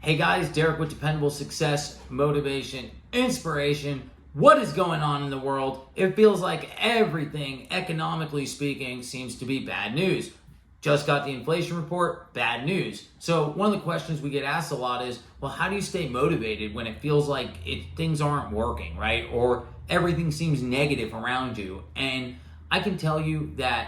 Hey guys, Derek with Dependable Success, Motivation, Inspiration. What is going on in the world? It feels like everything, economically speaking, seems to be bad news. Just got the inflation report, bad news. So one of the questions we get asked a lot is, well, how do you stay motivated when it feels like things aren't working, right? Or everything seems negative around you. And I can tell you that,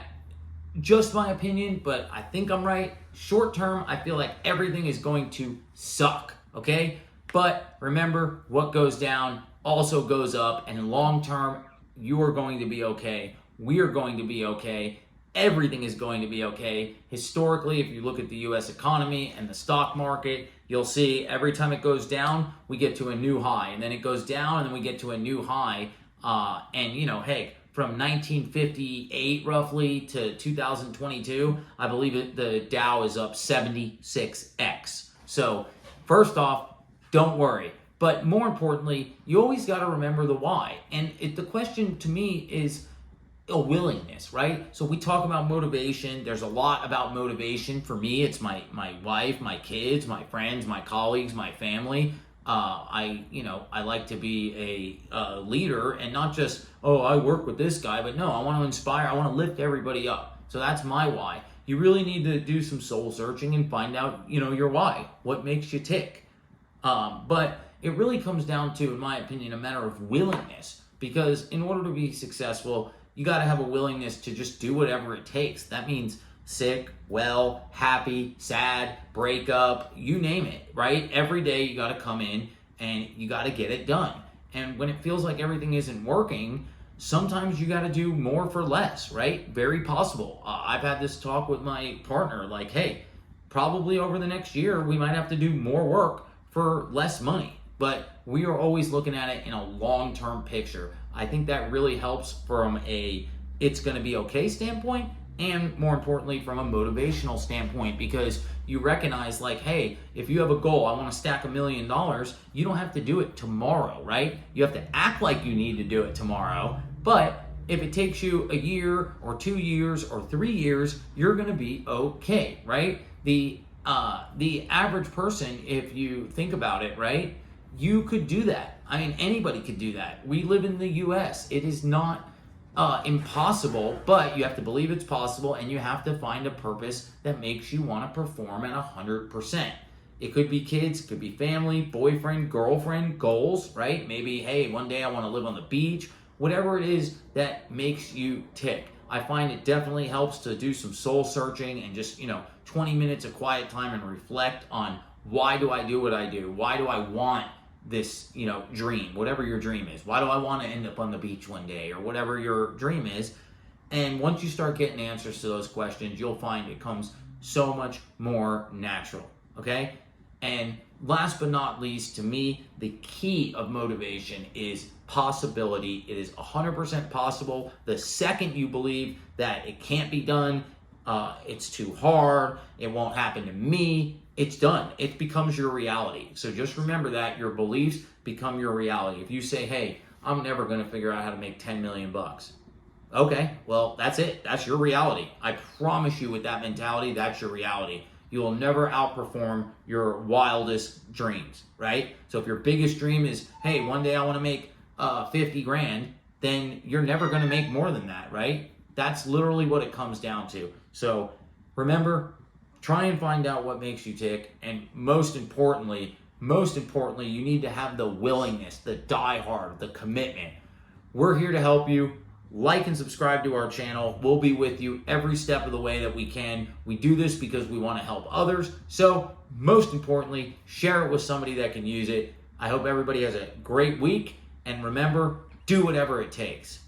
just my opinion, but I think I'm right. Short term, I feel like everything is going to suck, okay? But remember, what goes down also goes up, and long term, you are going to be okay. We are going to be okay. Everything is going to be okay. Historically, if you look at the US economy and the stock market, you'll see every time it goes down, we get to a new high, and then it goes down, and then we get to a new high. Hey, from 1958 roughly to 2022, I believe the Dow is up 76x. So first off, don't worry. But more importantly, you always got to remember the why. And the question to me is a willingness, right? So we talk about motivation. There's a lot about motivation. For me, it's my wife, my kids, my friends, my colleagues, my family. I like to be a leader, and not just, oh, I work with this guy, but no, I want to inspire, I want to lift everybody up. So that's my why. You really need to do some soul searching and find out, your why, what makes you tick. But it really comes down to, in my opinion, a matter of willingness, because in order to be successful, you got to have a willingness to just do whatever it takes. That means sick, well, happy, sad, breakup, you name it, right? Every day you got to come in and you got to get it done. And when it feels like everything isn't working, sometimes you got to do more for less, right? Very possible. I've had this talk with my partner, like, hey, probably over the next year, we might have to do more work for less money. But we are always looking at it in a long-term picture. I think that really helps from it's going to be okay standpoint, and more importantly, from a motivational standpoint, because you recognize, like, hey, if you have a goal, I want to stack $1 million, you don't have to do it tomorrow, right? You have to act like you need to do it tomorrow. But if it takes you a year or 2 years or 3 years, you're going to be okay, right? The average person, if you think about it, right, you could do that. I mean, anybody could do that. We live in the US. It is not impossible, but you have to believe it's possible, and you have to find a purpose that makes you want to perform at 100%. It could be kids, it could be family, boyfriend, girlfriend, goals, right? Maybe, hey, one day I want to live on the beach. Whatever it is that makes you tick. I find it definitely helps to do some soul searching and just, 20 minutes of quiet time and reflect on, why do I do what I do? Why do I want this, dream, whatever your dream is? Why do I want to end up on the beach one day, or whatever your dream is? And once you start getting answers to those questions, you'll find it comes so much more natural, okay? And last but not least, to me, the key of motivation is possibility. It is 100% possible. The second you believe that it can't be done, it's too hard, it won't happen to me, it's done. It becomes your reality. So just remember that your beliefs become your reality. If you say, hey, I'm never going to figure out how to make 10 million bucks. Okay, well, that's it. That's your reality. I promise you, with that mentality, that's your reality. You will never outperform your wildest dreams, right? So if your biggest dream is, hey, one day I want to make 50 grand, then you're never going to make more than that, right? That's literally what it comes down to. So remember, try and find out what makes you tick, and most importantly, you need to have the willingness, the die hard, the commitment. We're here to help you. Like and subscribe to our channel. We'll be with you every step of the way that we can. We do this because we want to help others. So most importantly, share it with somebody that can use it. I hope everybody has a great week, and remember, do whatever it takes.